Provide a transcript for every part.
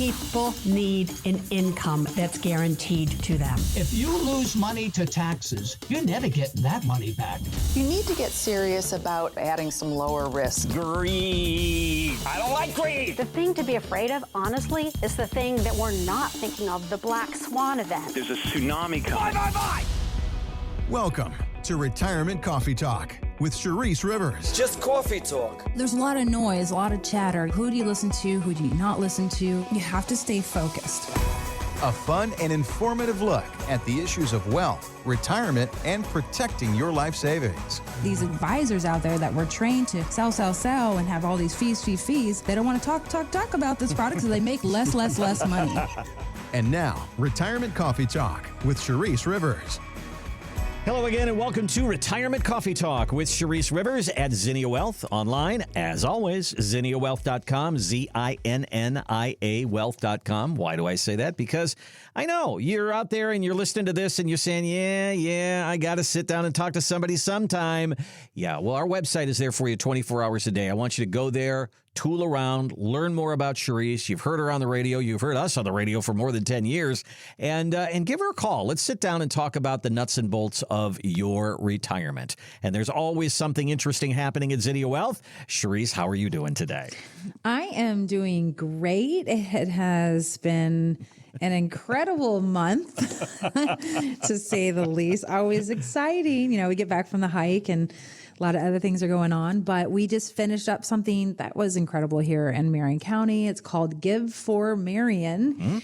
People need an income that's guaranteed to them. If you lose money to taxes, you're never getting that money back. You need to get serious about adding some lower risk. Greed. I don't like greed. The thing to be afraid of, honestly, is the thing that we're not thinking of, the black swan event. There's a tsunami coming. Bye. Welcome to Retirement Coffee Talk with Charisse Rivers. Just coffee talk. There's a lot of noise, a lot of chatter. Who do you listen to? Who do you not listen to? You have to stay focused. A fun and informative look at the issues of wealth, retirement, and protecting your life savings. These advisors out there that were trained to sell, and have all these fees. They don't want to talk about this product, so they make less money. And now, Retirement Coffee Talk with Charisse Rivers. Hello again, and welcome to Retirement Coffee Talk with Charisse Rivers at Zinnia Wealth. Online, as always, zinniawealth.com, ZINNIA wealth.com. Why do I say that? Because I know you're out there and you're listening to this and you're saying, yeah, I got to sit down and talk to somebody sometime. Yeah, well, our website is there for you 24 hours a day. I want you to go there, tool around, learn more about Charisse. You've heard her on the radio. You've heard us on the radio for more than 10 years. And give her a call. Let's sit down and talk about the nuts and bolts of your retirement. And there's always something interesting happening at Zinnia Wealth. Charisse, how are you doing today? I am doing great. It has been an incredible month, to say the least. Always exciting. We get back from the hike and a lot of other things are going on, but we just finished up something that was incredible here in Marion County. It's called Give for Marion,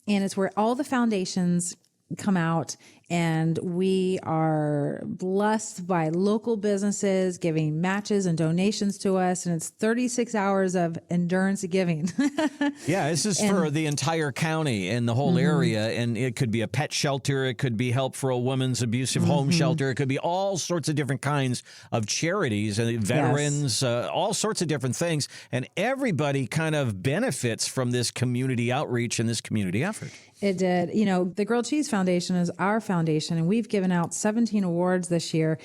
and it's where all the foundations come out, and we are blessed by local businesses giving matches and donations to us, and it's 36 hours of endurance giving. Yeah, this is for the entire county and the whole area, and it could be a pet shelter, it could be help for a woman's abusive home shelter, it could be all sorts of different kinds of charities and veterans, all sorts of different things, and everybody kind of benefits from this community outreach and this community effort. It did. The Grilled Cheese Foundation is our foundation, and we've given out 17 awards this year.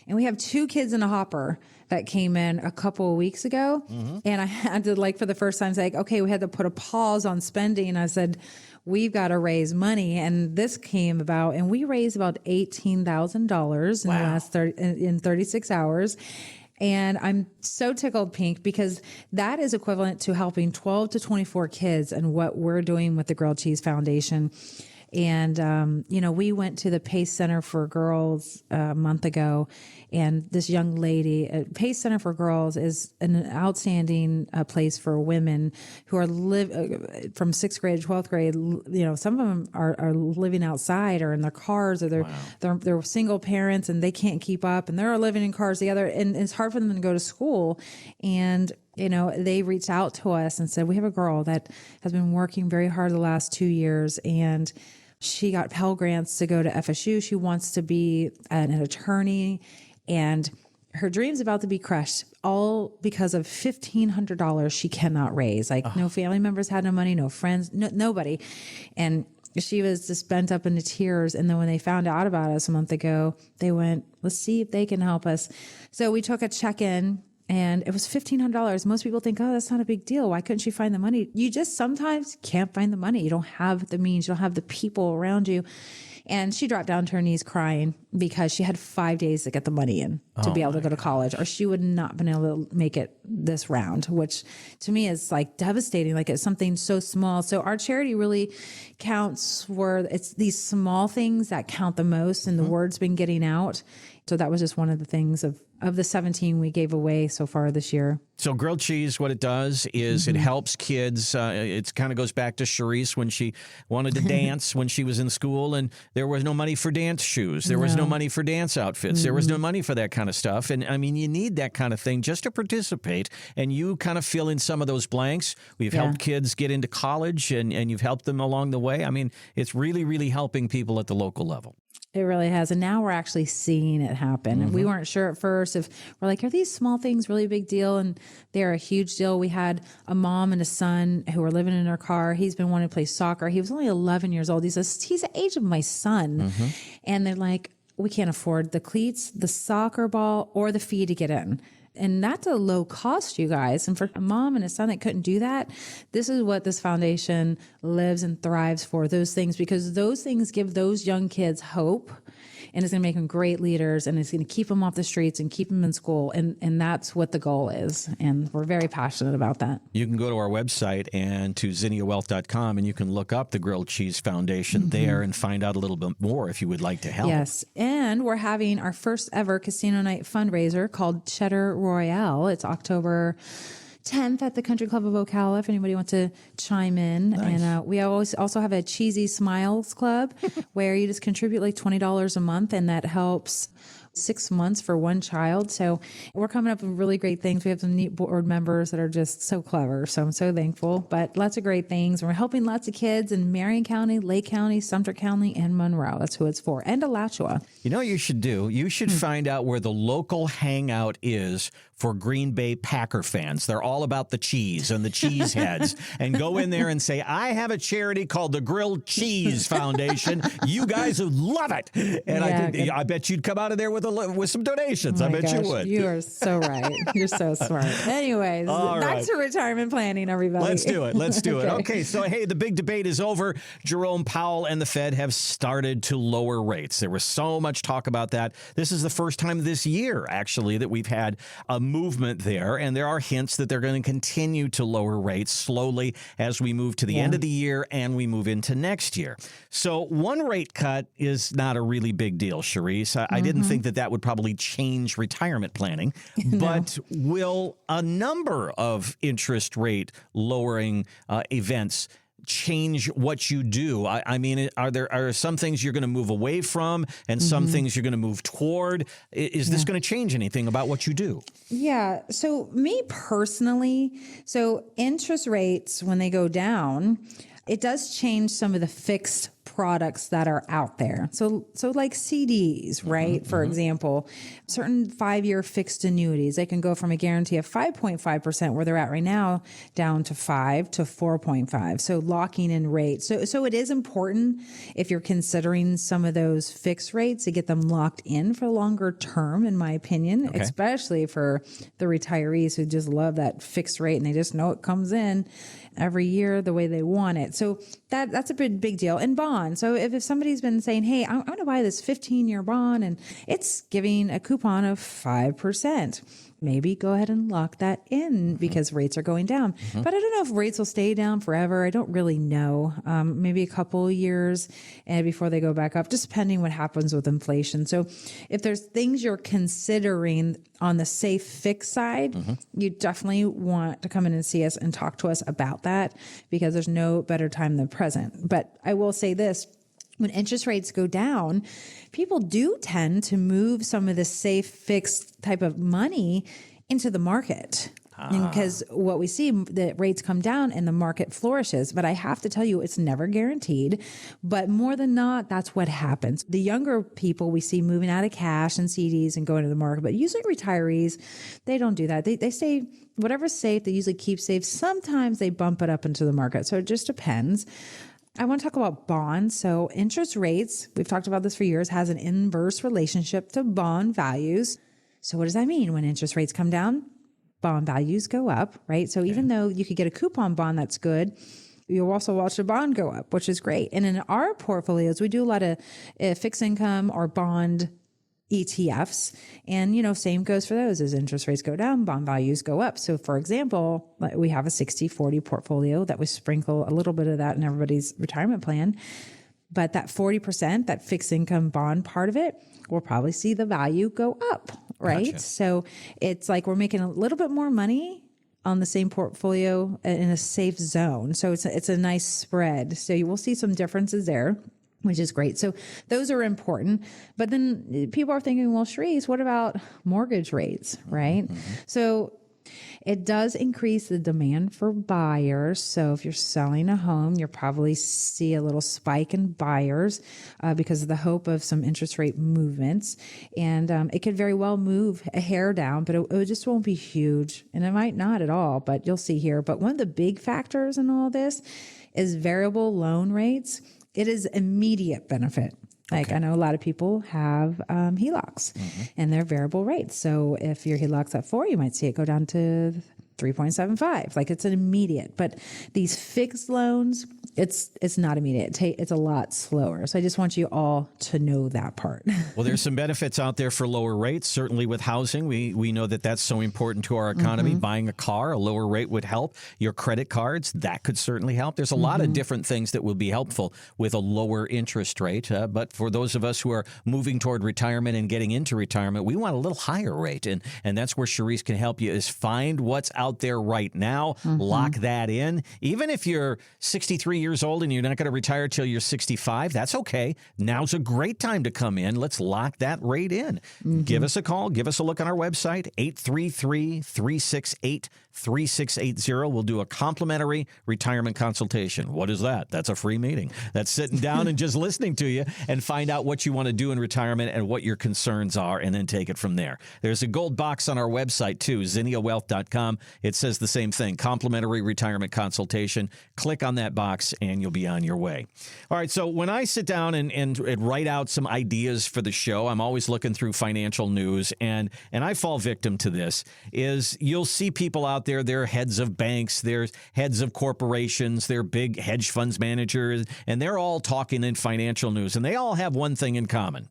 And we have 2 kids in a hopper that came in a couple of weeks ago. And I had to, for the first time, say, okay, we had to put a pause on spending. I said, we've got to raise money. And this came about, and we raised about $18,000 in the last 36 hours. And I'm so tickled pink because that is equivalent to helping 12 to 24 kids and what we're doing with the Grilled Cheese Foundation. And, we went to the PACE Center for Girls a month ago, and this young lady, PACE Center for Girls is an outstanding place for women who are from 6th grade to 12th grade. Some of them are living outside or in their cars, or they're single parents and they can't keep up, and they're living in cars together, and it's hard for them to go to school. And they reached out to us and said, we have a girl that has been working very hard the last 2 years, and she got Pell Grants to go to FSU. She wants to be an attorney, and her dream's about to be crushed, all because of $1,500 she cannot raise. No family members had no money, no friends, nobody. And she was just bent up into tears. And then when they found out about us a month ago, they went, let's see if they can help us. So we took a check-in, and it was $1,500. Most people think, oh, that's not a big deal. Why couldn't she find the money? You just sometimes can't find the money. You don't have the means. You don't have the people around you. And she dropped down to her knees crying because she had 5 days to get the money in to be able to go to college, or she would not have been able to make it this round, which to me is devastating. It's something so small. So our charity really counts where it's these small things that count the most, and the word's been getting out. So that was just one of the things of the 17 we gave away so far this year. So grilled cheese, what it does is it helps kids. It kind of goes back to Charisse when she wanted to dance when she was in school, and there was no money for dance shoes. There was no money for dance outfits. There was no money for that kind of stuff. And I mean, you need that kind of thing just to participate. And you kind of fill in some of those blanks. We've helped kids get into college, and you've helped them along the way. I mean, it's really, really helping people at the local level. It really has. And now we're actually seeing it happen. And we weren't sure at first if we're are these small things really a big deal? And they're a huge deal. We had a mom and a son who were living in their car. He's been wanting to play soccer. He was only 11 years old. He says, he's the age of my son. And they're like, we can't afford the cleats, the soccer ball, or the fee to get in. And that's a low cost, you guys. And for a mom and a son that couldn't do that, this is what this foundation lives and thrives for, those things, because those things give those young kids hope. And it's going to make them great leaders, and it's going to keep them off the streets and keep them in school. And that's what the goal is. And we're very passionate about that. You can go to our website and to zinniawealth.com, and you can look up the Grilled Cheese Foundation there and find out a little bit more if you would like to help. Yes. And we're having our first ever casino night fundraiser called Cheddar Royale. It's October 10th at the Country Club of Ocala, if anybody wants to chime in. Nice. And we also have a Cheesy Smiles Club where you just contribute like $20 a month, and that helps 6 months for one child. So we're coming up with really great things. We have some neat board members that are just so clever. So I'm so thankful. But lots of great things. We're helping lots of kids in Marion County, Lake County, Sumter County, and Monroe. That's who it's for. And Alachua. You know what you should do? You should find out where the local hangout is for Green Bay Packer fans. They're all about the cheese and the cheese heads. And go in there and say, I have a charity called the Grilled Cheese Foundation. You guys would love it. And I bet you'd come out of there with some donations. Oh I bet you would. You are so right. You're so smart. Anyways, back to retirement planning, everybody. Let's do it. Let's do it. Okay, so hey, the big debate is over. Jerome Powell and the Fed have started to lower rates. There was so much talk about that. This is the first time this year, actually, that we've had a movement there, and there are hints that they're going to continue to lower rates slowly as we move to the end of the year and we move into next year. So one rate cut is not a really big deal, Charisse. I didn't think that would probably change retirement planning, but will a number of interest rate lowering events change what you do? I mean, are some things you're going to move away from and some things you're going to move toward? Is this going to change anything about what you do? Yeah. So me personally, so interest rates, when they go down, it does change some of the fixed products that are out there. So like CDs, right? For example, certain 5-year fixed annuities, they can go from a guarantee of 5.5% where they're at right now down to 5 to 4.5. So locking in rates. So it is important if you're considering some of those fixed rates to get them locked in for longer term, in my opinion, especially for the retirees who just love that fixed rate and they just know it comes in every year the way they want it. So that's a big deal. And bonds. So if somebody's been saying, hey, I'm going to buy this 15-year bond and it's giving a coupon of 5%, maybe go ahead and lock that in because rates are going down. But I don't know if rates will stay down forever. I don't really know. Maybe a couple of years and before they go back up, just depending what happens with inflation. So if there's things you're considering on the safe fix side, you definitely want to come in and see us and talk to us about that because there's no better time than present. But I will say this. When interest rates go down, people do tend to move some of the safe fixed type of money into the market. Because what we see, the rates come down and the market flourishes. But I have to tell you, it's never guaranteed. But more than not, that's what happens. The younger people we see moving out of cash and CDs and going to the market. But usually retirees, they don't do that. They say whatever's safe, they usually keep safe. Sometimes they bump it up into the market. So it just depends. I want to talk about bonds. So interest rates, we've talked about this for years, has an inverse relationship to bond values. So what does that mean? When interest rates come down, bond values go up, right? So even though you could get a coupon bond that's good, you'll also watch the bond go up, which is great. And in our portfolios, we do a lot of fixed income or bond ETFs. And, same goes for those. As interest rates go down, bond values go up. So for example, we have a 60-40 portfolio that we sprinkle a little bit of that in everybody's retirement plan. But that 40%, that fixed income bond part of it, we'll probably see the value go up, right? Gotcha. So it's like we're making a little bit more money on the same portfolio in a safe zone. So it's a nice spread. So you will see some differences there, which is great. So those are important. But then people are thinking, well, Charisse, what about mortgage rates, right? So it does increase the demand for buyers. So if you're selling a home, you'll probably see a little spike in buyers because of the hope of some interest rate movements. And it could very well move a hair down, but it just won't be huge. And it might not at all, but you'll see here. But one of the big factors in all this is variable loan rates. It is immediate benefit. Like I know a lot of people have HELOCs and they're variable rates. So if your HELOC's at 4, you might see it go down to 3.75. Like it's an immediate, but these fixed loans, it's not immediate. It's a lot slower. So I just want you all to know that part. Well, there's some benefits out there for lower rates. Certainly with housing, we know that that's so important to our economy. Buying a car, a lower rate would help. Your credit cards, that could certainly help. There's a lot of different things that will be helpful with a lower interest rate. But for those of us who are moving toward retirement and getting into retirement, we want a little higher rate. And that's where Charisse can help you, is find what's out there right now, lock that in. Even if you're 63 years old and you're not going to retire till you're 65, that's okay. Now's a great time to come in. Let's lock that rate in. Give us a call. Give us a look on our website, 833-368-3680. We'll do a complimentary retirement consultation. What is that? That's a free meeting. That's sitting down and just listening to you and find out what you want to do in retirement and what your concerns are, and then take it from there. There's a gold box on our website, too, ZinniaWealth.com. It says the same thing, complimentary retirement consultation. Click on that box and you'll be on your way. All right, so when I sit down and write out some ideas for the show, I'm always looking through financial news, and I fall victim to this, is you'll see people out there, they're heads of banks, they're heads of corporations, they're big hedge funds managers, and they're all talking in financial news, and they all have one thing in common.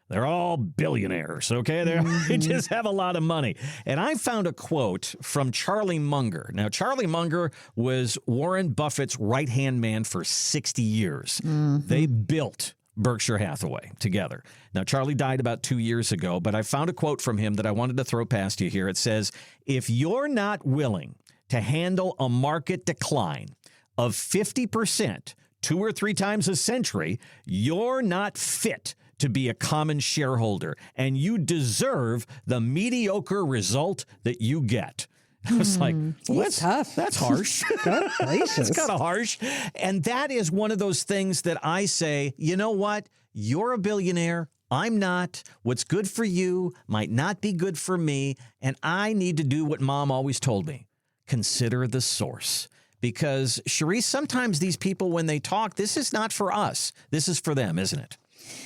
They're all billionaires, okay? They just have a lot of money. And I found a quote from Charlie Munger. Now, Charlie Munger was Warren Buffett's right-hand man for 60 years. They built Berkshire Hathaway together. Now, Charlie died about 2 years ago, but I found a quote from him that I wanted to throw past you here. It says, if you're not willing to handle a market decline of 50%, 2 or 3 times a century, you're not fit to be a common shareholder, and you deserve the mediocre result that you get. I was like, well, that's tough. That's harsh. That's kind of harsh. And that is one of those things that I say, you know what? You're a billionaire. I'm not. What's good for you might not be good for me. And I need to do what Mom always told me. Consider the source. Because, Charisse, sometimes these people, when they talk, this is not for us. This is for them, isn't it?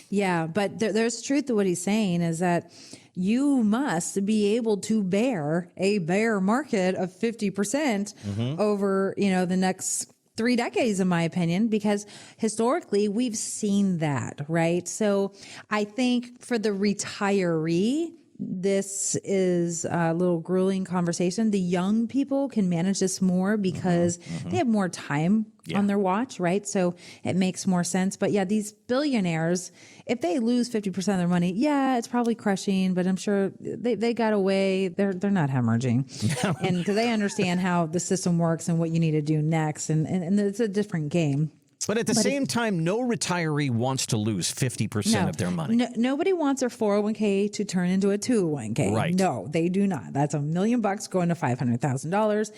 Yeah, but there's truth to what he's saying, is that you must be able to bear a bear market of 50% over, the next 3 decades, in my opinion, because historically we've seen that, right? So I think for the retiree, this is a little grueling conversation. The young people can manage this more because they have more time on their watch, right? So it makes more sense. But yeah, these billionaires, if they lose 50% of their money, yeah, it's probably crushing, but I'm sure they got away. They're not hemorrhaging. And because they understand how the system works and what you need to do next. And it's a different game. But at the same time, no retiree wants to lose 50% of their money. Nobody wants their 401k to turn into a 201k. Right. No, they do not. That's $1 million going to $500,000.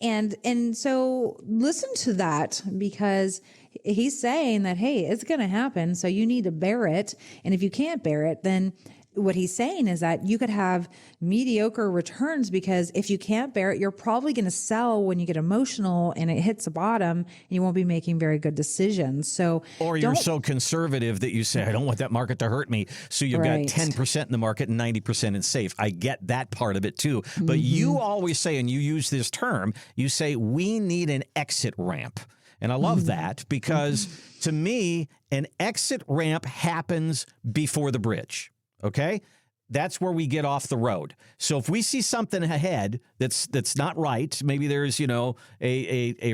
And so listen to that, because he's saying that, hey, it's going to happen. So you need to bear it. And if you can't bear it, then what he's saying is that you could have mediocre returns, because if you can't bear it, you're probably going to sell when you get emotional and it hits the bottom, and you won't be making very good decisions. So, or you're so conservative that you say, I don't want that market to hurt me. So you've got 10% in the market and 90% in safe. I get that part of it too. But you always say, and you use this term, you say, we need an exit ramp. And I love that, because to me, an exit ramp happens before the bridge. Okay, that's where we get off the road. So if we see something ahead that's not right, maybe there's a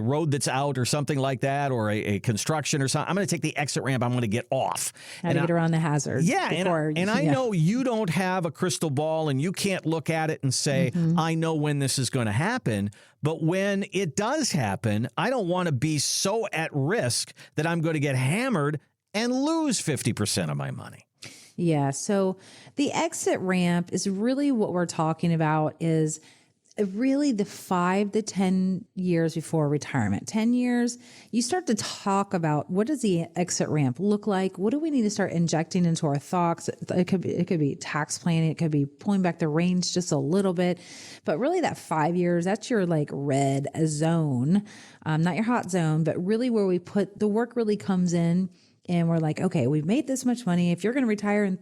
road that's out or something like that, or a construction or something, I'm going to take the exit ramp. I'm going to get off. How to get around the hazards. Yeah, and I know you don't have a crystal ball and you can't look at it and say, I know when this is going to happen. But when it does happen, I don't want to be so at risk that I'm going to get hammered and lose 50% of my money. Yeah. So the exit ramp is really what we're talking about, is really the 5 to 10 years before retirement. 10 years, you start to talk about, what does the exit ramp look like? What do we need to start injecting into our thoughts? It could be tax planning. It could be pulling back the reins just a little bit. But really that 5 years, that's your red zone, not your hot zone, but really where we put the work really comes in and we're like, okay, we've made this much money. If you're going to retire in,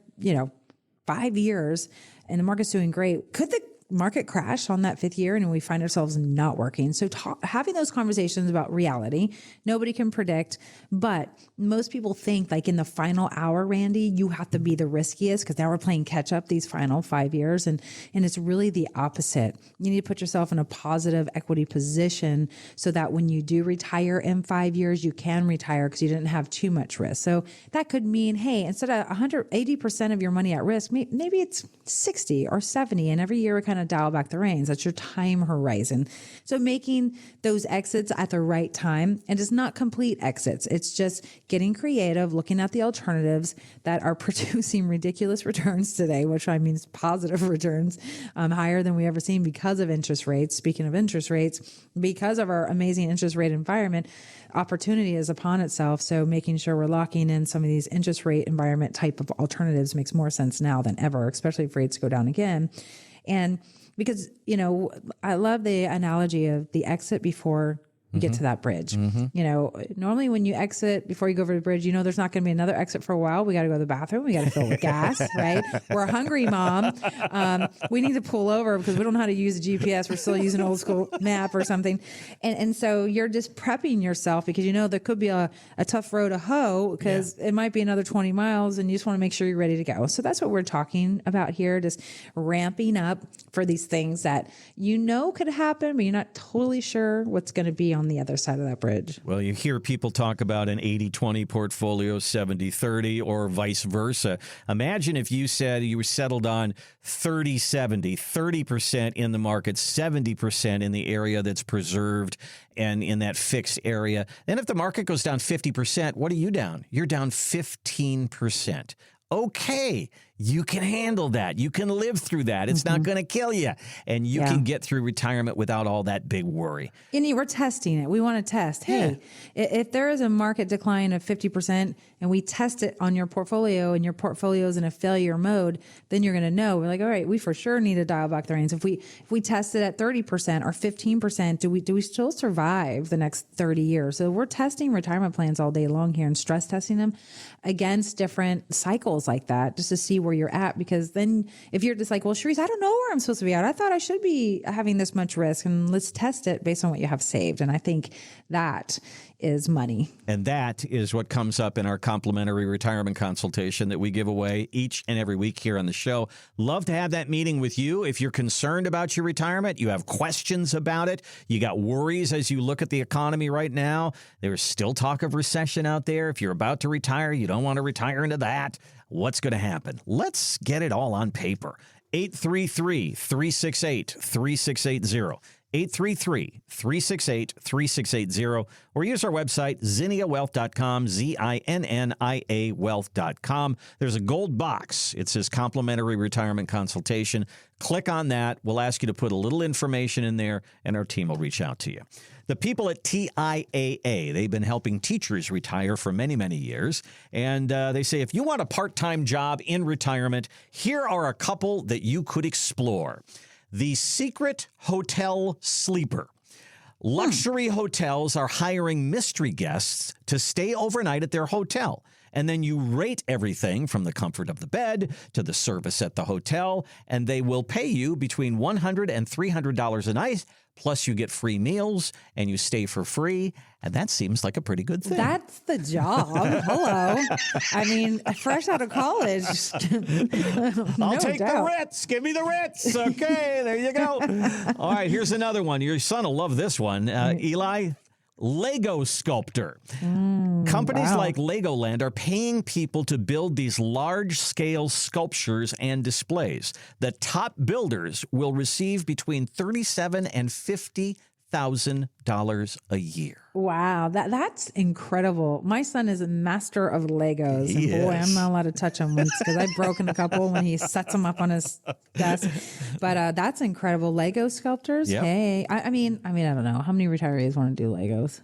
5 years and the market's doing great, could the market crash on that 5th year and we find ourselves not working? So having those conversations about reality, nobody can predict, but most people think like in the final hour, Randy, you have to be the riskiest because now we're playing catch up these final 5 years. And it's really the opposite. You need to put yourself in a positive equity position so that when you do retire in 5 years, you can retire because you didn't have too much risk. So that could mean, hey, instead of 180% of your money at risk, maybe it's 60 or 70. And every year we kind of dial back the reins. That's your time horizon. So making those exits at the right time, and it's not complete exits. It's just getting creative, looking at the alternatives that are producing ridiculous returns today, which I mean positive returns, higher than we ever seen because of interest rates. Speaking of interest rates, because of our amazing interest rate environment, opportunity is upon itself. So making sure we're locking in some of these interest rate environment type of alternatives makes more sense now than ever, especially if rates go down again. And because, I love the analogy of the exit before you get to that bridge. Normally when you exit before you go over the bridge, there's not going to be another exit for a while. We got to go to the bathroom. We got to fill with gas, right? We're hungry, Mom. We need to pull over because we don't know how to use the GPS. We're still using old school map or something. And so you're just prepping yourself because, there could be a tough road to hoe because it might be another 20 miles and you just want to make sure you're ready to go. So that's what we're talking about here, just ramping up for these things that could happen, but you're not totally sure what's going to be on the other side of that bridge. Well, you hear people talk about an 80-20 portfolio, 70-30, or vice versa. Imagine if you said you were settled on 30-70, 30% in the market, 70% in the area that's preserved and in that fixed area. Then if the market goes down 50%, what are you down? You're down 15%. Okay, you can handle that. You can live through that. It's not going to kill you. And you can get through retirement without all that big worry. And we're testing it. We want to test. Hey, if there is a market decline of 50% and we test it on your portfolio and your portfolio is in a failure mode, then you're going to know. We're like, all right, we for sure need to dial back the reins. If we test it at 30% or 15%, do we still survive the next 30 years? So we're testing retirement plans all day long here and stress testing them against different cycles like that just to see where you're at. Because then if you're just like, well, Sharice, I don't know where I'm supposed to be at. I thought I should be having this much risk, and let's test it based on what you have saved. And I think that is money. And that is what comes up in our complimentary retirement consultation that we give away each and every week here on the show. Love to have that meeting with you. If you're concerned about your retirement, you have questions about it, you got worries as you look at the economy right now, there's still talk of recession out there. If you're about to retire, you don't want to retire into that. What's going to happen? Let's get it all on paper. 833-368-3680. 833-368-3680, or use our website, zinniawealth.com, ZINNIA wealth.com. There's a gold box. It says complimentary retirement consultation. Click on that. We'll ask you to put a little information in there, and our team will reach out to you. The people at TIAA, they've been helping teachers retire for many, many years. And they say, if you want a part-time job in retirement, here are a couple that you could explore. The Secret Hotel Sleeper. Luxury hotels are hiring mystery guests to stay overnight at their hotel. And then you rate everything from the comfort of the bed to the service at the hotel, and they will pay you between $100 and $300 a night. Plus, you get free meals and you stay for free. And that seems like a pretty good thing. That's the job. Hello. I mean, fresh out of college. I'll take the Ritz. Give me the Ritz. Okay, there you go. All right, here's another one. Your son will love this one. Eli, Lego sculptor. Companies like Legoland are paying people to build these large-scale sculptures and displays. The top builders will receive between $37,000 and $50,000 a year. Wow, that's incredible. My son is a master of Legos. And boy, I'm not allowed to touch them because I've broken a couple when he sets them up on his desk. But that's incredible. Lego sculptors. Yep. Hey, I mean, I don't know how many retirees want to do Legos.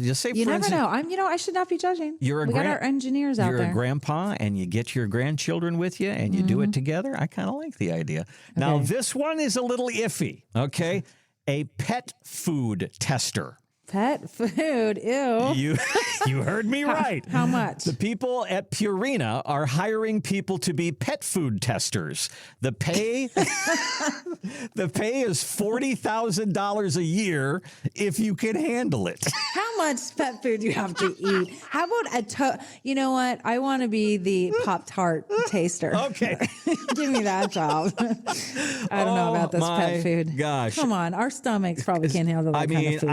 Just say you never know. I should not be judging. We got our engineers out there. You're a grandpa, and you get your grandchildren with you, and you do it together. I kind of like the idea. Okay. Now, this one is a little iffy. Okay, a pet food tester. Pet food. Ew. You heard me right. How much? The people at Purina are hiring people to be pet food testers. The pay is $40,000 a year if you can handle it. How much pet food do you have to eat? How about you know what? I want to be the Pop-Tart taster. Okay. Give me that job. I don't know about this pet food. Gosh. Come on. Our stomachs probably can't handle that kind of food.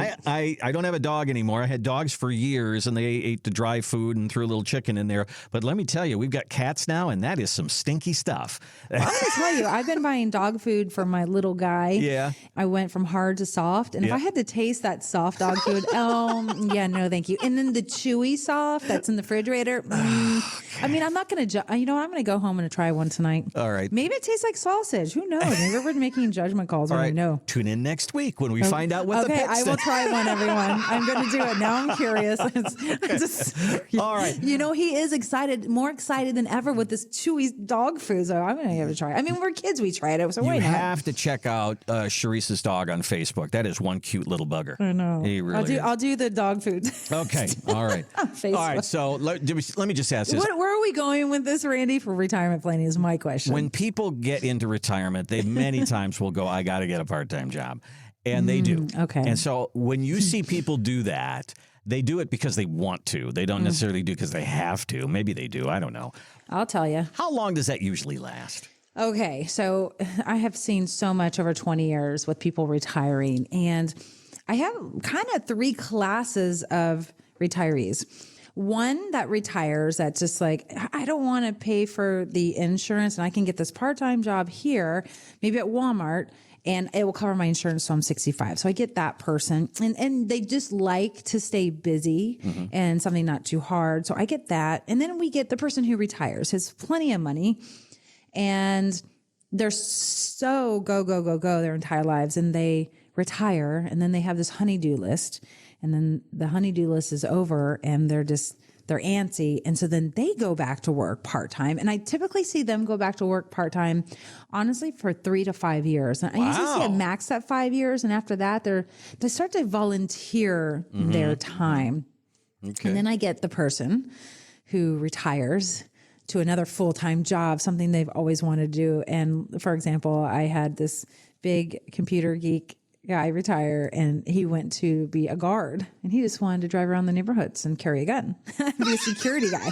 I don't have a dog anymore. I had dogs for years, and they ate the dry food and threw a little chicken in there. But let me tell you, we've got cats now, and that is some stinky stuff. I'm going to tell you, I've been buying dog food for my little guy. Yeah. I went from hard to soft. And if I had to taste that soft dog food, yeah, no, thank you. And then the chewy soft that's in the refrigerator. I mean, I'm not going to, I'm going to go home and try one tonight. All right. Maybe it tastes like sausage. Who knows? Maybe we're making judgment calls. All right. Know. Tune in next week when we find out what the pets I will try one, everyone. I'm going to do it. Now I'm curious. All right. You know, he is excited, more excited than ever with this chewy dog food. So I'm going to have to try it. I mean, we're kids. We tried it. So why you not? have to check out Sharice's dog on Facebook. That is one cute little bugger. I know. He really I'll do the dog food. Okay. All right. All right. So let me just ask this. Where are we going with this, Randy, for retirement planning is my question. When people get into retirement, they many times will go, I got to get a part-time job. And they do. Okay. And so when you see people do that, they do it because they want to. They don't necessarily do because they have to. Maybe they do. I don't know. I'll tell you. How long does that usually last? Okay. So I have seen so much over 20 years with people retiring. And I have kind of 3 classes of retirees. One that retires that's just like, I don't want to pay for the insurance and I can get this part-time job here, maybe at Walmart, and it will cover my insurance so I'm 65. So I get that person. And they just like to stay busy and something not too hard. So I get that. And then we get the person who retires, has plenty of money, and they're so go their entire lives, and they retire, and then they have this honey-do list. And then the honey-do list is over and they're antsy. And so then they go back to work part-time. And I typically see them go back to work part-time, honestly, for 3 to 5 years. And I usually see a max at 5 years. And after that, they start to volunteer their time. Okay. And then I get the person who retires to another full-time job, something they've always wanted to do. And for example, I had this big computer geek guy retire, and he went to be a guard, and he just wanted to drive around the neighborhoods and carry a gun, be a security guy,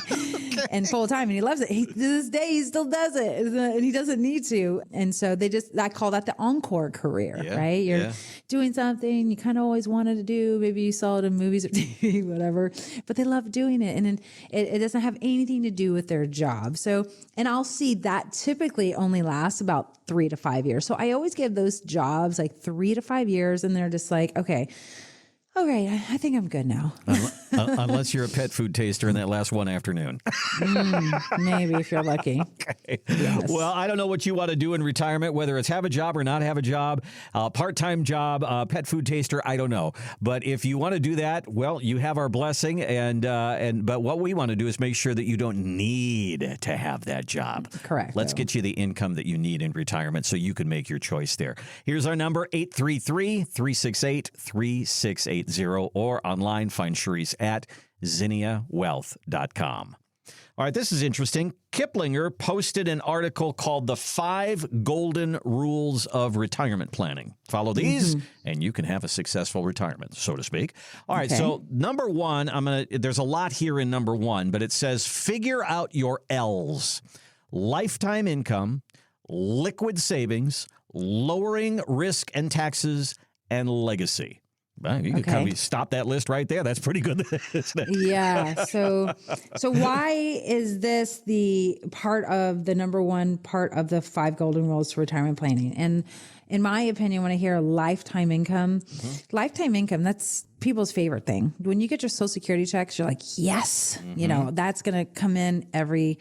and full time. And he loves it. To this day, he still does it, and he doesn't need to. And so I call that the encore career, right? You're doing something you kind of always wanted to do. Maybe you saw it in movies or TV, whatever, but they love doing it. And it doesn't have anything to do with their job. So, and I'll see that typically only lasts about 3 to 5 years. So I always give those jobs like 3 to 5 years, and they're just like, okay, I think I'm good now. Unless you're a pet food taster in that last one afternoon. Maybe if you're lucky. Okay. Yes. Well, I don't know what you want to do in retirement, whether it's have a job or not have a job, part-time job, pet food taster, I don't know. But if you want to do that, well, you have our blessing. But what we want to do is make sure that you don't need to have that job. Correct. Let's get you the income that you need in retirement so you can make your choice there. Here's our number, 833-368-3680, or online, find Sharice at zinniawealth.com. All right, this is interesting. Kiplinger posted an article called The 5 Golden Rules of Retirement Planning. Follow these, and you can have a successful retirement, so to speak. All right, so number 1, there's a lot here in number 1, but it says figure out your L's. Lifetime income, liquid savings, lowering risk and taxes, and legacy. Well, you can kind of stop that list right there. That's pretty good, isn't it? Yeah. So why is this the part of the number 1 part of the 5 golden rules to retirement planning? And in my opinion, when I hear lifetime income, that's people's favorite thing. When you get your Social Security checks, you're like, yes, that's going to come in every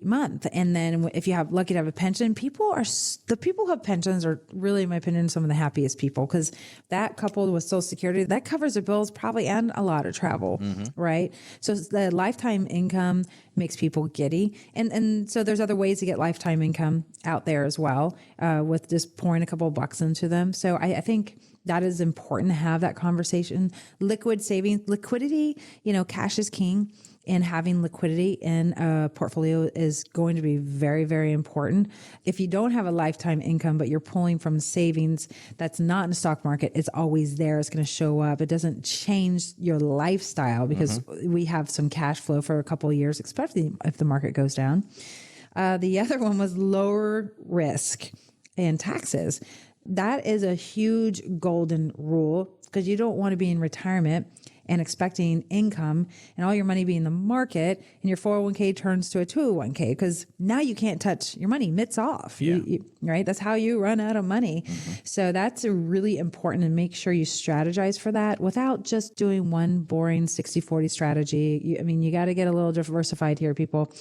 month. And then if you have lucky to have a pension, the people who have pensions are really, in my opinion, some of the happiest people, because that coupled with Social Security, that covers their bills probably and a lot of travel, right? So the lifetime income makes people giddy. And so there's other ways to get lifetime income out there as well, with just pouring a couple of bucks into them. So I think that is important to have that conversation. Liquid savings, liquidity, cash is king. And having liquidity in a portfolio is going to be very, very important. If you don't have a lifetime income, but you're pulling from savings that's not in the stock market, it's always there. It's going to show up. It doesn't change your lifestyle because we have some cash flow for a couple of years, especially if the market goes down. The other one was lower risk and taxes. That is a huge golden rule because you don't want to be in retirement and expecting income and all your money being in the market and your 401k turns to a 201k because now you can't touch your money. Mitts off, right? That's how you run out of money. So that's really important, and make sure you strategize for that without just doing one boring 60-40 strategy. You got to get a little diversified here, people.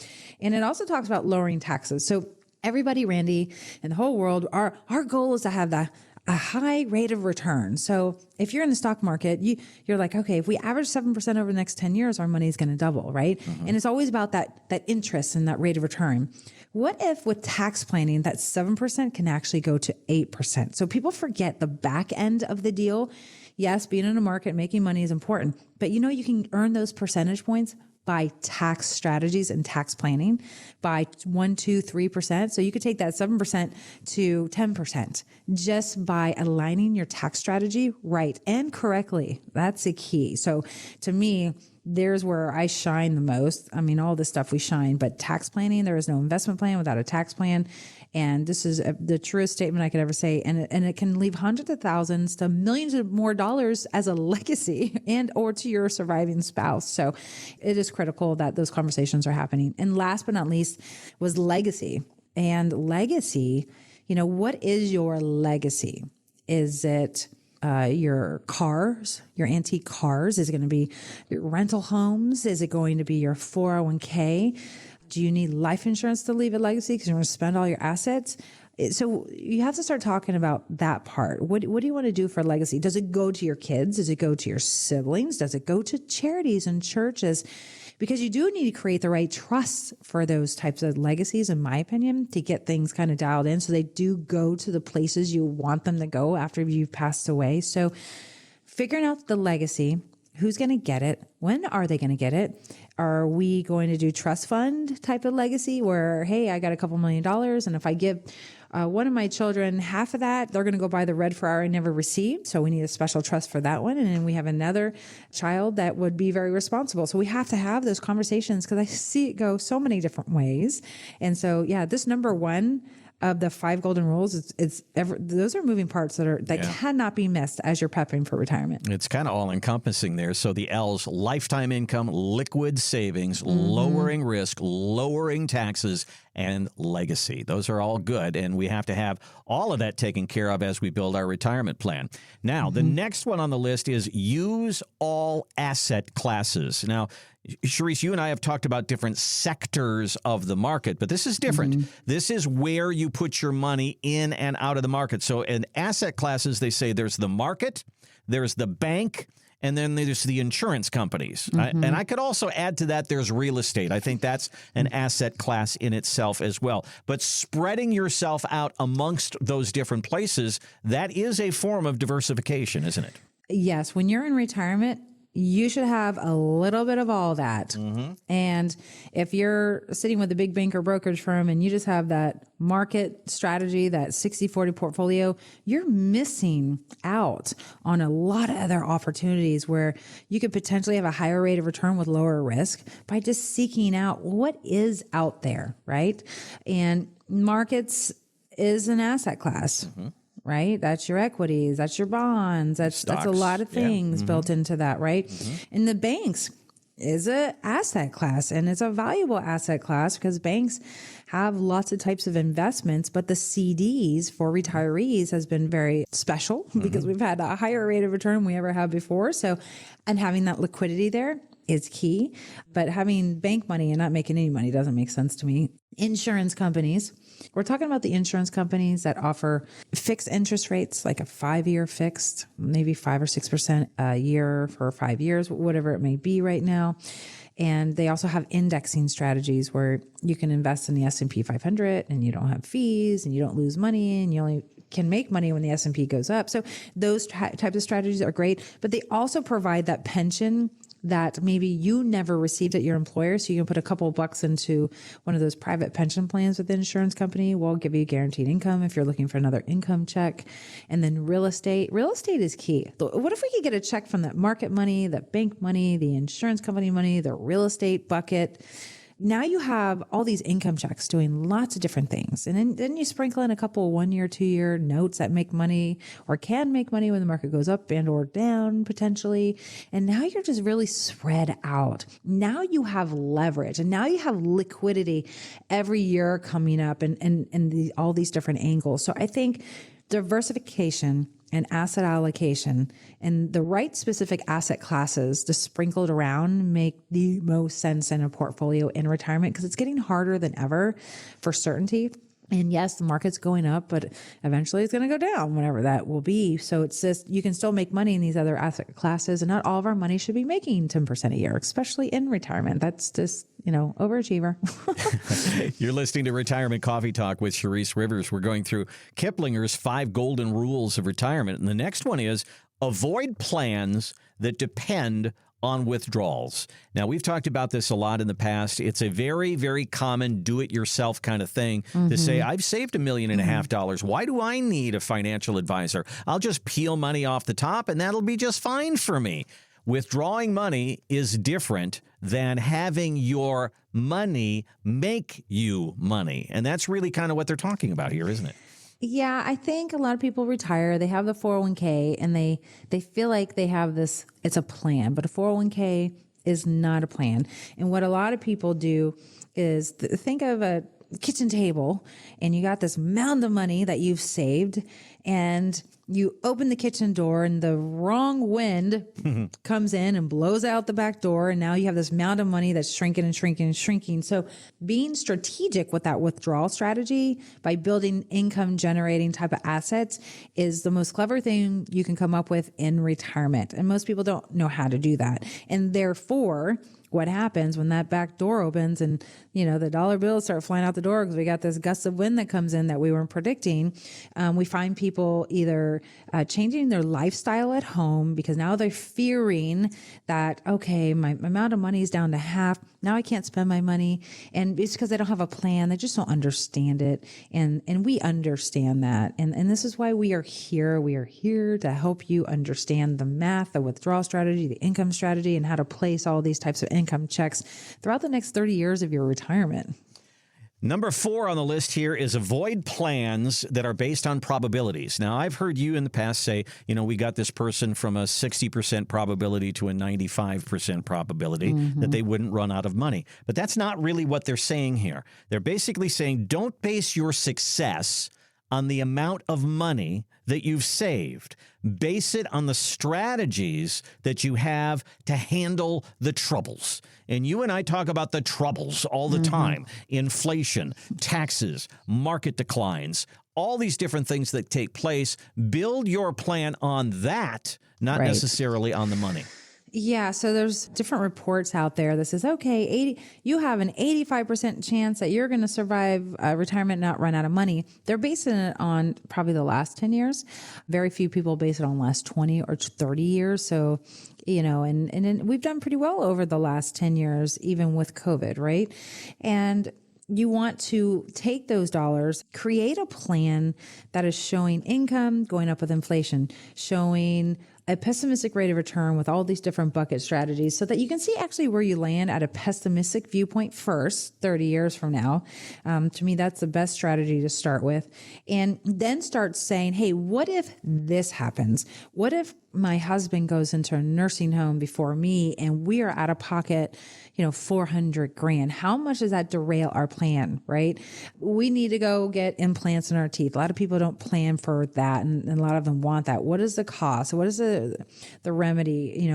And it also talks about lowering taxes. So everybody, Randy, in the whole world, our goal is to have a high rate of return. So if you're in the stock market, you're like, okay, if we average 7% over the next 10 years, our money is going to double, right? And it's always about that interest and that rate of return. What if with tax planning, that 7% can actually go to 8%? So people forget the back end of the deal. Yes, being in a market, making money is important, but you can earn those percentage points by tax strategies and tax planning by 1%, 2%, 3%. So you could take that 7% to 10% just by aligning your tax strategy right and correctly. That's the key. So to me, there's where I shine the most. All this stuff we shine, but tax planning, there is no investment plan without a tax plan. And this is the truest statement I could ever say. And it can leave hundreds of thousands to millions of more dollars as a legacy and or to your surviving spouse. So it is critical that those conversations are happening. And last but not least was legacy. And legacy, what is your legacy? Is it your cars, your antique cars? Is it going to be your rental homes? Is it going to be your 401k? Do you need life insurance to leave a legacy because you're going to spend all your assets? So you have to start talking about that part. What do you want to do for a legacy? Does it go to your kids? Does it go to your siblings? Does it go to charities and churches? Because you do need to create the right trust for those types of legacies, in my opinion, to get things kind of dialed in so they do go to the places you want them to go after you've passed away. So figuring out the legacy, who's going to get it? When are they going to get it? Are we going to do trust fund type of legacy where, hey, I got a couple $1 million, and if I give one of my children half of that, they're going to go buy the red Ferrari I never received. So we need a special trust for that one. And then we have another child that would be very responsible. So we have to have those conversations because I see it go so many different ways. And so, this number one of the 5 golden rules, those are moving parts that cannot be missed as you're prepping for retirement. It's kind of all encompassing there. So the L's: lifetime income, liquid savings, lowering risk, lowering taxes, and legacy. Those are all good. And we have to have all of that taken care of as we build our retirement plan. Now, the next one on the list is use all asset classes. Now, Sharice, you and I have talked about different sectors of the market, but this is different. This is where you put your money in and out of the market. So in asset classes, they say there's the market, there's the bank, and then there's the insurance companies. And I could also add to that, there's real estate. I think that's an asset class in itself as well. But spreading yourself out amongst those different places, that is a form of diversification, isn't it? Yes. When you're in retirement, you should have a little bit of all that. And if you're sitting with a big bank or brokerage firm and you just have that market strategy, that 60-40 portfolio, you're missing out on a lot of other opportunities where you could potentially have a higher rate of return with lower risk by just seeking out what is out there, right? And markets is an asset class. Right? That's your equities, that's your bonds, that's a lot of things built into that, right? And the banks is a asset class, and it's a valuable asset class because banks have lots of types of investments, but the CDs for retirees has been very special because we've had a higher rate of return than we ever have before. So, and having that liquidity there is key, but having bank money and not making any money doesn't make sense to me. Insurance companies. We're talking about the insurance companies that offer fixed interest rates, like a 5-year fixed, maybe 5 or 6% a year for 5 years, whatever it may be right now. And they also have indexing strategies where you can invest in the S&P 500 and you don't have fees and you don't lose money and you only can make money when the S&P goes up. So those types of strategies are great, but they also provide that pension that maybe you never received at your employer. So you can put a couple of bucks into one of those private pension plans with the insurance company. We'll give you guaranteed income if you're looking for another income check. And then real estate. Real estate is key. What if we could get a check from that market money, the bank money, the insurance company money, the real estate bucket? Now you have all these income checks doing lots of different things. And then you sprinkle in a couple of 1 year, 2 year notes that make money or can make money when the market goes up and or down potentially. And now you're just really spread out. Now you have leverage and now you have liquidity every year coming up and all these different angles. So I think diversification and asset allocation and the right specific asset classes to sprinkle it around make the most sense in a portfolio in retirement, because it's getting harder than ever for certainty. And yes, the market's going up, but eventually it's going to go down, whatever that will be. So it's just, you can still make money in these other asset classes, and not all of our money should be making 10% a year, especially in retirement. That's just, overachiever. You're listening to Retirement Coffee Talk with Charisse Rivers. We're going through Kiplinger's 5 golden rules of retirement. And the next one is avoid plans that depend on withdrawals. Now, we've talked about this a lot in the past. It's a very, very common do-it-yourself kind of thing to say, I've saved $1.5 million. Why do I need a financial advisor? I'll just peel money off the top and that'll be just fine for me. Withdrawing money is different than having your money make you money. And that's really kind of what they're talking about here, isn't it? Yeah, I think a lot of people retire, they have the 401k and they feel like they have this, it's a plan, but a 401k is not a plan. And what a lot of people do is think of a kitchen table and you got this mound of money that you've saved and you open the kitchen door and the wrong wind comes in and blows out the back door. And now you have this mound of money that's shrinking and shrinking and shrinking. So being strategic with that withdrawal strategy by building income generating type of assets is the most clever thing you can come up with in retirement. And most people don't know how to do that. And therefore, what happens when that back door opens and, the dollar bills start flying out the door because we got this gust of wind that comes in that we weren't predicting. We find people either changing their lifestyle at home because now they're fearing that, okay, my amount of money is down to half. Now I can't spend my money. And it's because they don't have a plan. They just don't understand it. And we understand that. And this is why we are here. We are here to help you understand the math, the withdrawal strategy, the income strategy, and how to place all these types of income checks throughout the next 30 years of your retirement. Number 4 on the list here is avoid plans that are based on probabilities. Now, I've heard you in the past say, we got this person from a 60% probability to a 95% probability that they wouldn't run out of money. But that's not really what they're saying here. They're basically saying don't base your success on the amount of money that you've saved. Base it on the strategies that you have to handle the troubles. And you and I talk about the troubles all the time. Inflation, taxes, market declines, all these different things that take place. Build your plan on that, not necessarily on the money. Yeah, so there's different reports out there that says, okay, you have an 85% chance that you're going to survive retirement, not run out of money. They're basing it on probably the last 10 years. Very few people base it on the last 20 or 30 years. So, and we've done pretty well over the last 10 years, even with COVID, right? And you want to take those dollars, create a plan that is showing income going up with inflation, showing a pessimistic rate of return with all these different bucket strategies so that you can see actually where you land at a pessimistic viewpoint first, 30 years from now. To me, that's the best strategy to start with. And then start saying, hey, what if this happens? What if my husband goes into a nursing home before me and we are out of pocket, $400,000? How much does that derail our plan, right? We need to go get implants in our teeth. A lot of people don't plan for that, and a lot of them want that. What is the cost? What is the remedy?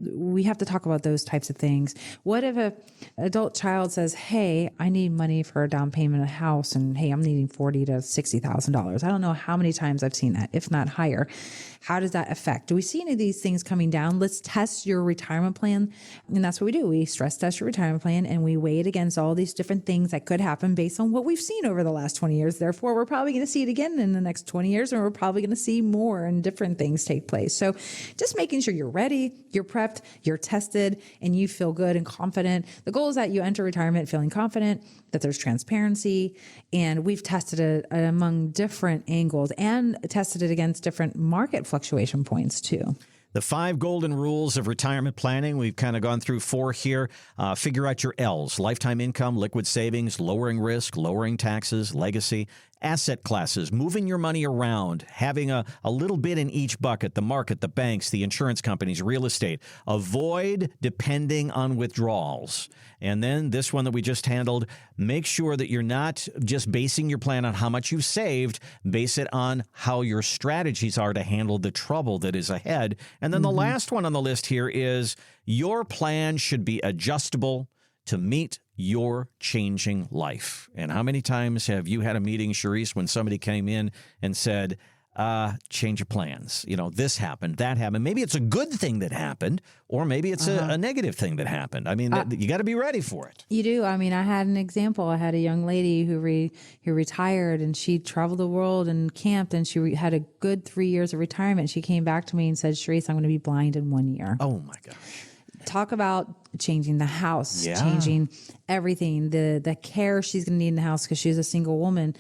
We have to talk about those types of things. What if an adult child says, hey, I need money for a down payment of a house, and hey, I'm needing $40,000 to $60,000. I don't know how many times I've seen that, if not higher. How does that affect? Do we we see any of these things coming down, let's test your retirement plan. And that's what we do. We stress test your retirement plan and we weigh it against all these different things that could happen based on what we've seen over the last 20 years. Therefore, we're probably going to see it again in the next 20 years, and we're probably going to see more and different things take place. So just making sure you're ready, you're prepped, you're tested, and you feel good and confident. The goal is that you enter retirement feeling confident, that there's transparency, and we've tested it among different angles and tested it against different market fluctuation points too. The 5 golden rules of retirement planning. We've kind of gone through 4 here. Figure out your L's: lifetime income, liquid savings, lowering risk, lowering taxes, legacy, asset classes, moving your money around, having a little bit in each bucket: the market, the banks, the insurance companies, real estate. Avoid depending on withdrawals. And then this one that we just handled, make sure that you're not just basing your plan on how much you've saved. Base it on how your strategies are to handle the trouble that is ahead. And then the last one on the list here is your plan should be adjustable to meet your changing life. And how many times have you had a meeting, Charisse, when somebody came in and said, change your plans? You know, this happened, that happened. Maybe it's a good thing that happened, or maybe it's a negative thing that happened. I mean, you got to be ready for it. You do. I mean, I had an example. I had a young lady who retired, and she traveled the world and camped, and she had a good 3 years of retirement. She came back to me and said, Charisse, I'm going to be blind in 1 year. Oh my gosh. Talk about changing the house, Yeah. changing everything, the care she's going to need in the house because she's a single woman.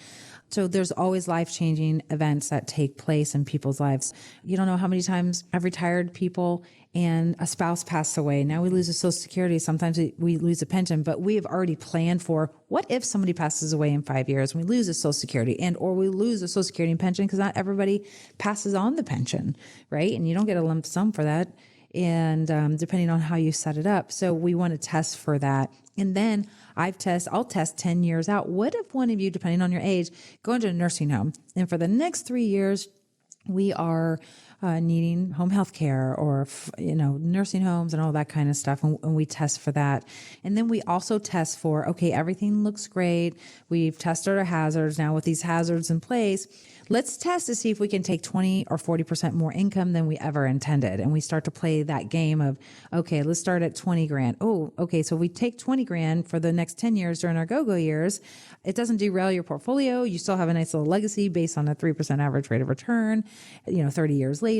So there's always life-changing events that take place in people's lives. You don't know how many times I've retired people and a spouse passed away. Now we lose a Social Security. Sometimes we lose a pension, but we have already planned for what if somebody passes away in 5 years and we lose a Social Security or we lose a Social Security and pension, because not everybody passes on the pension, right? And you don't get a lump sum for that. And depending on how you set it up. So we want to test for that. And then I'll test 10 years out. What if one of you, depending on your age, go into a nursing home, and for the next 3 years, we are needing home health care or, nursing homes and all that kind of stuff. And we test for that. And then we also test for, okay, everything looks great. We've tested our hazards. Now with these hazards in place, let's test to see if we can take 20 or 40% more income than we ever intended. And we start to play that game of, okay, let's start at 20 grand. Oh, okay. So we take 20 grand for the next 10 years during our go-go years. It doesn't derail your portfolio. You still have a nice little legacy based on a 3% average rate of return, 30 years later.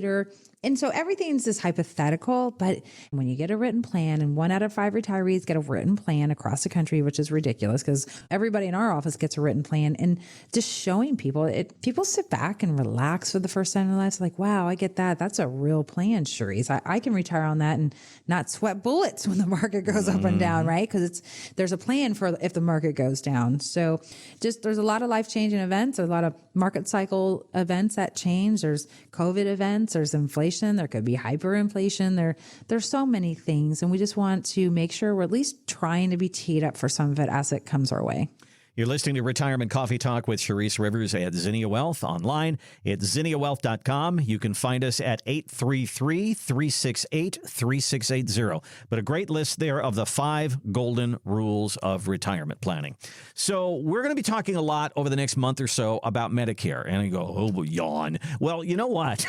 And so everything's just hypothetical, but when you get a written plan, and 1 out of 5 retirees get a written plan across the country, which is ridiculous because everybody in our office gets a written plan, and just showing people, people sit back and relax for the first time in their lives. Like, wow, I get that. That's a real plan, Charisse. I can retire on that and not sweat bullets when the market goes up and down, right? Because there's a plan for if the market goes down. So there's a lot of life-changing events, a lot of market cycle events that change. There's COVID events, there's inflation, there could be hyperinflation. There's so many things, and we just want to make sure we're at least trying to be teed up for some of it as it comes our way. You're listening to Retirement Coffee Talk with Charisse Rivers at Zinnia Wealth. Online at zinniawealth.com. You can find us at 833-368-3680. But a great list there of the 5 golden rules of retirement planning. So we're going to be talking a lot over the next month or so about Medicare. And I go, oh, yawn. Well, you know what?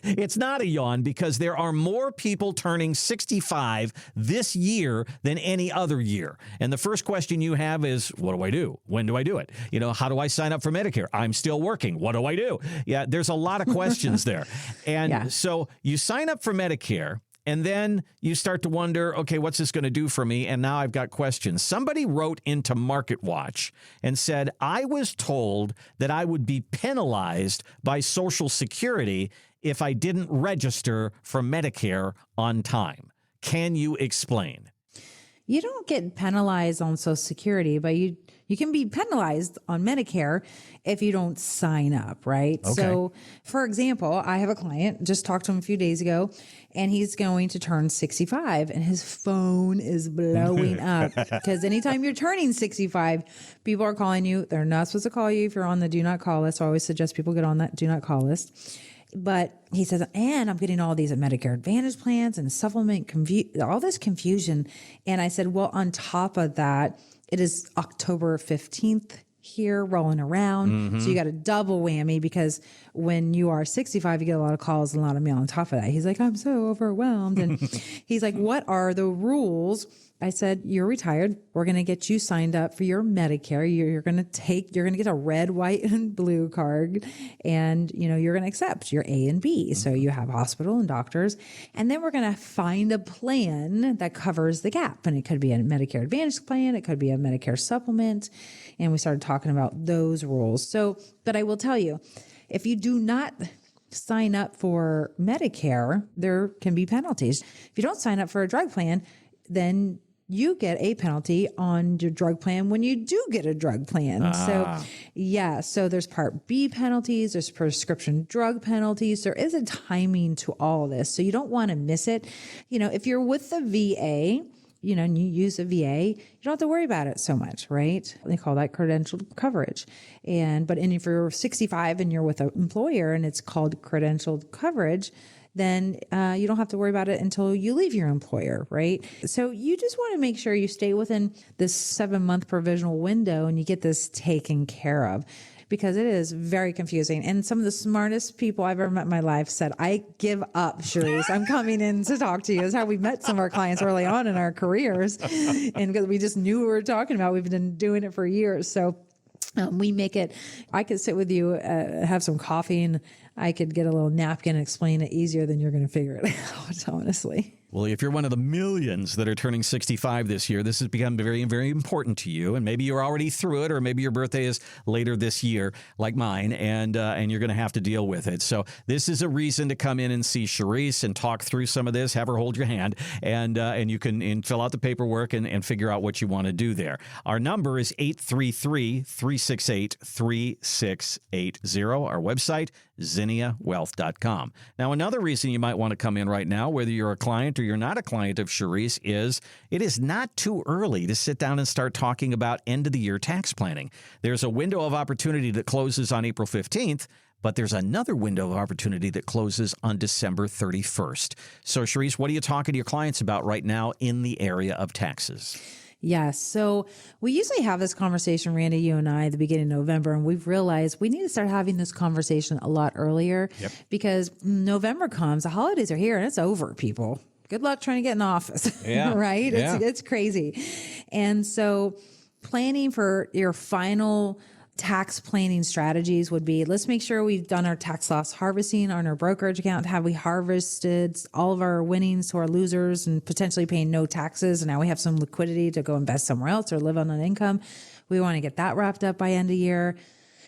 It's not a yawn, because there are more people turning 65 this year than any other year. And the first question you have is, what do I do? When do I do it? How do I sign up for Medicare? I'm still working. What do I do? Yeah, there's a lot of questions there. And so you sign up for Medicare, and then you start to wonder, okay, what's this going to do for me? And now I've got questions. Somebody wrote into MarketWatch and said, I was told that I would be penalized by Social Security if I didn't register for Medicare on time. Can you explain? You don't get penalized on Social Security, but you can be penalized on Medicare if you don't sign up, right? Okay. So, for example, I have a client, just talked to him a few days ago, and he's going to turn 65, and his phone is blowing up because anytime you're turning 65, people are calling you. They're not supposed to call you if you're on the do not call list. So I always suggest people get on that do not call list. But he says, and I'm getting all these Medicare Advantage plans and supplement, all this confusion. And I said, well, on top of that, it is October 15th here rolling around. So you got a double whammy because when you are 65, you get a lot of calls and a lot of mail on top of that. He's like, I'm so overwhelmed. And he's like, what are the rules? I said, you're retired. We're going to get you signed up for your Medicare. You're going to get a red, white, and blue card. And, you're going to accept your A and B. So you have hospital and doctors. And then we're going to find a plan that covers the gap. And it could be a Medicare Advantage plan. It could be a Medicare supplement. And we started talking about those rules. So, but I will tell you, if you do not sign up for Medicare, there can be penalties. If you don't sign up for a drug plan, then you get a penalty on your drug plan when you do get a drug plan. So there's Part B penalties, there's prescription drug penalties. There is a timing to all of this. So you don't want to miss it. If you're with the VA, and you use a VA, you don't have to worry about it so much, right? They call that credentialed coverage. But if you're 65 and you're with an employer and it's called credentialed coverage, then you don't have to worry about it until you leave your employer, right? So you just want to make sure you stay within this 7-month provisional window and you get this taken care of, because it is very confusing. And some of the smartest people I've ever met in my life said, I give up, Charisse. I'm coming in to talk to you. Is how we met some of our clients early on in our careers. And because we just knew what we were talking about. We've been doing it for years. So we make it, I could sit with you, have some coffee, and I could get a little napkin and explain it easier than you're going to figure it out, honestly. Well, if you're one of the millions that are turning 65 this year, this has become very, very important to you. And maybe you're already through it, or maybe your birthday is later this year, like mine, and you're going to have to deal with it. So this is a reason to come in and see Charisse and talk through some of this, have her hold your hand, and you can fill out the paperwork and figure out what you want to do there. Our number is 833-368-3680. Our website, ZinniaWealth.com. Now, another reason you might want to come in right now, whether you're a client or you're not a client of Charisse, is it is not too early to sit down and start talking about end-of-the-year tax planning. There's a window of opportunity that closes on April 15th, but there's another window of opportunity that closes on December 31st. So, Charisse, what are you talking to your clients about right now in the area of taxes? Yes. So we usually have this conversation, Randy, you and I, at the beginning of November, and we've realized we need to start having this conversation a lot earlier because November comes, the holidays are here, and it's over, people. Good luck trying to get in office, right? Yeah. It's crazy. And so planning for your final tax planning strategies would be, let's make sure we've done our tax loss harvesting on our brokerage account. Have we harvested all of our winnings to our losers and potentially paying no taxes? And now we have some liquidity to go invest somewhere else or live on an income. We want to get that wrapped up by end of year.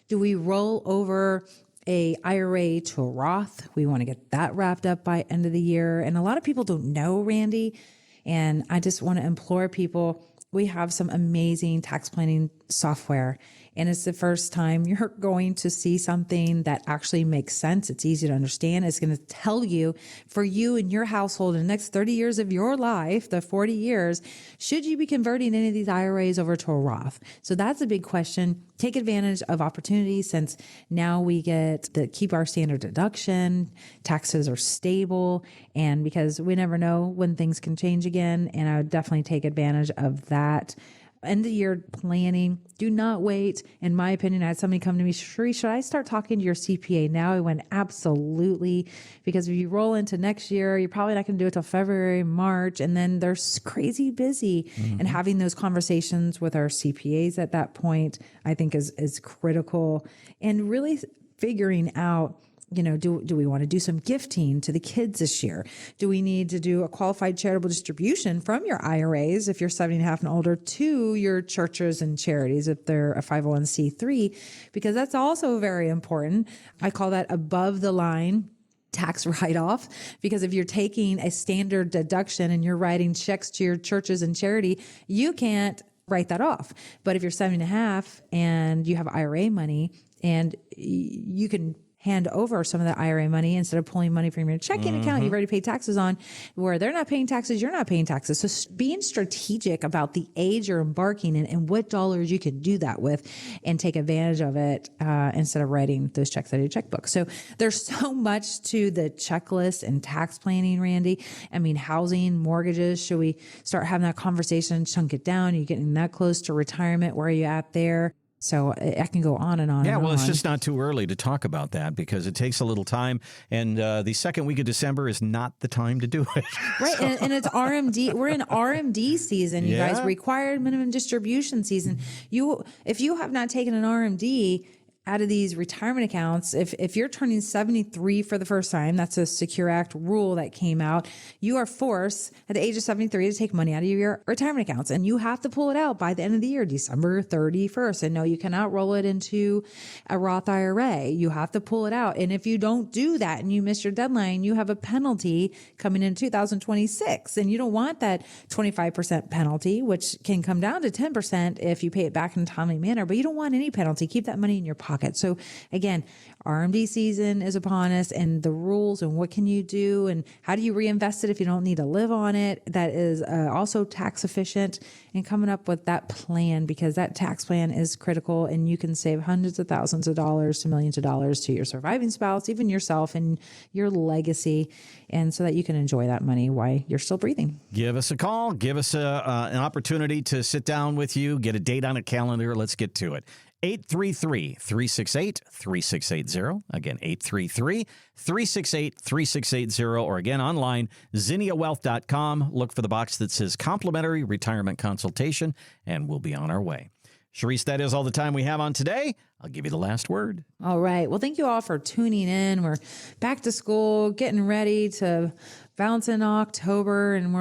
Do we roll over a IRA to a Roth? We want to get that wrapped up by end of the year. And a lot of people don't know, Randy. And I just want to implore people, we have some amazing tax planning software. And it's the first time you're going to see something that actually makes sense. It's easy to understand. It's going to tell you, for you and your household in the next 30 years of your life, the 40 years, should you be converting any of these IRAs over to a Roth? So that's a big question. Take advantage of opportunities, since now we get to keep our standard deduction. Taxes are stable, and because we never know when things can change again. And I would definitely take advantage of that. End of year planning. Do not wait. In my opinion, I had somebody come to me, Sheree, should I start talking to your CPA now? I went, absolutely. Because if you roll into next year, you're probably not going to do it till February, March, and then they're crazy busy. And having those conversations with our CPAs at that point, I think is critical. And really figuring out, do we want to do some gifting to the kids this year? Do we need to do a qualified charitable distribution from your IRAs if you're 70 and a half and older to your churches and charities if they're a 501c3? Because that's also very important. I call that above the line tax write-off, because if you're taking a standard deduction and you're writing checks to your churches and charity, you can't write that off. But if you're 70 and a half and you have IRA money and you can hand over some of that IRA money instead of pulling money from your checking account you've already paid taxes on, where they're not paying taxes, you're not paying taxes. So being strategic about the age you're embarking in and what dollars you can do that with and take advantage of it instead of writing those checks out of your checkbook. So there's so much to the checklist and tax planning, Randy. I mean, housing, mortgages, should we start having that conversation, chunk it down? Are you getting that close to retirement? Where are you at there? So I can go on and on. Yeah, and well, on. it's just not too early to talk about that because it takes a little time. And the second week of December is not the time to do it. Right. And it's RMD. We're in RMD season, you guys, required minimum distribution season. If you have not taken an RMD out of these retirement accounts, if you're turning 73 for the first time, that's a Secure Act rule that came out, you are forced at the age of 73 to take money out of your retirement accounts, and you have to pull it out by the end of the year, December 31st. And no, you cannot roll it into a Roth IRA. You have to pull it out. And if you don't do that and you miss your deadline, you have a penalty coming in 2026. And you don't want that 25% penalty, which can come down to 10% if you pay it back in a timely manner, but you don't want any penalty. Keep that money in your pocket. So again, RMD season is upon us, and the rules and what can you do and how do you reinvest it if you don't need to live on it, that is also tax efficient, and coming up with that plan, because that tax plan is critical, and you can save hundreds of thousands of dollars to millions of dollars to your surviving spouse, even yourself and your legacy, and so that you can enjoy that money while you're still breathing. Give us a call. Give us an opportunity to sit down with you, get a date on a calendar. Let's get to it. 833-368-3680. Again, 833-368-3680. Or again, online, ZinniaWealth.com. Look for the box that says complimentary retirement consultation, and we'll be on our way. Charisse, that is all the time we have on today. I'll give you the last word. All right. Well, thank you all for tuning in. We're back to school, getting ready to bounce in October, and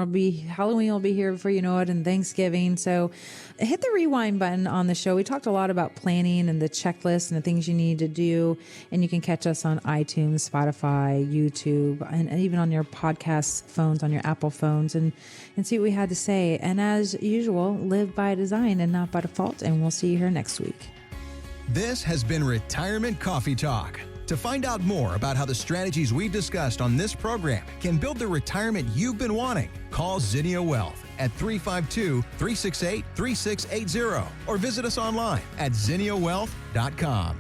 Halloween will be here before you know it, and Thanksgiving. So hit the rewind button on the show. We talked a lot about planning and the checklist and the things you need to do. And you can catch us on iTunes, Spotify, YouTube, and even on your podcast phones, on your Apple phones, and see what we had to say. And as usual, live by design and not by default. And we'll see you here next week. This has been Retirement Coffee Talk. To find out more about how the strategies we've discussed on this program can build the retirement you've been wanting, call Zinnia Wealth at 352-368-3680 or visit us online at ZinniaWealth.com.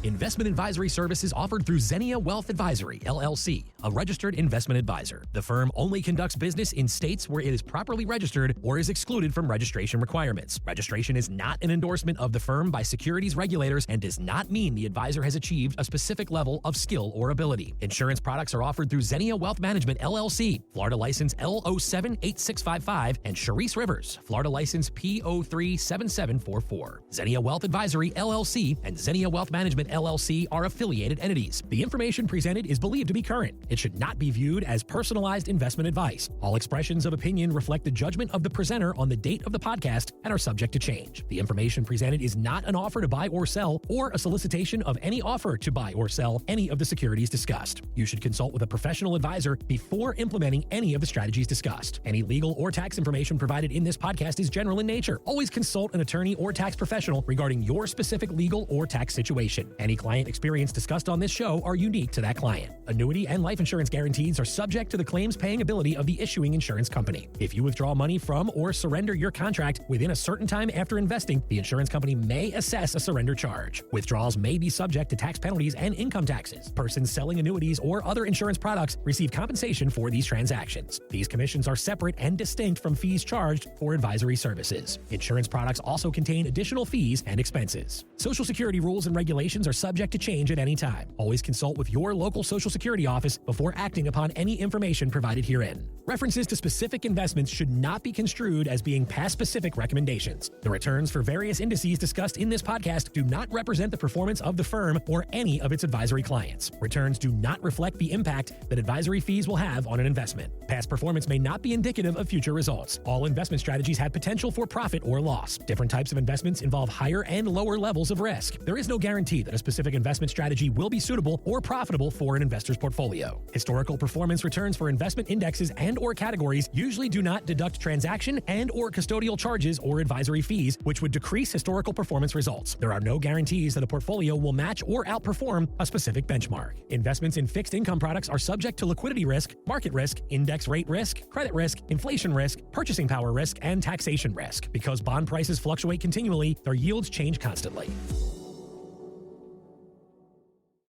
Investment advisory services offered through Zinnia Wealth Advisory, LLC, a registered investment advisor. The firm only conducts business in states where it is properly registered or is excluded from registration requirements. Registration is not an endorsement of the firm by securities regulators and does not mean the advisor has achieved a specific level of skill or ability. Insurance products are offered through Zinnia Wealth Management, LLC, Florida license L078655, and Charisse Rivers, Florida license P037744. Zinnia Wealth Advisory, LLC, and Zinnia Wealth Management, LLC are affiliated entities. The information presented is believed to be current. It should not be viewed as personalized investment advice. All expressions of opinion reflect the judgment of the presenter on the date of the podcast and are subject to change. The information presented is not an offer to buy or sell or a solicitation of any offer to buy or sell any of the securities discussed. You should consult with a professional advisor before implementing any of the strategies discussed. Any legal or tax information provided in this podcast is general in nature. Always consult an attorney or tax professional regarding your specific legal or tax situation. Any client experience discussed on this show are unique to that client. Annuity and life insurance guarantees are subject to the claims paying ability of the issuing insurance company. If you withdraw money from or surrender your contract within a certain time after investing, the insurance company may assess a surrender charge. Withdrawals may be subject to tax penalties and income taxes. Persons selling annuities or other insurance products receive compensation for these transactions. These commissions are separate and distinct from fees charged for advisory services. Insurance products also contain additional fees and expenses. Social Security rules and regulations are subject to change at any time. Always consult with your local Social Security office before acting upon any information provided herein. References to specific investments should not be construed as being past specific recommendations. The returns for various indices discussed in this podcast do not represent the performance of the firm or any of its advisory clients. Returns do not reflect the impact that advisory fees will have on an investment. Past performance may not be indicative of future results. All investment strategies have potential for profit or loss. Different types of investments involve higher and lower levels of risk. There is no guarantee that a specific investment strategy will be suitable or profitable for an investor's portfolio. Historical performance returns for investment indexes and or categories usually do not deduct transaction and or custodial charges or advisory fees, which would decrease historical performance results. There are no guarantees that a portfolio will match or outperform a specific benchmark. Investments in fixed income products are subject to liquidity risk, market risk, index rate risk, credit risk, inflation risk, purchasing power risk, and taxation risk. Because bond prices fluctuate continually, their yields change constantly.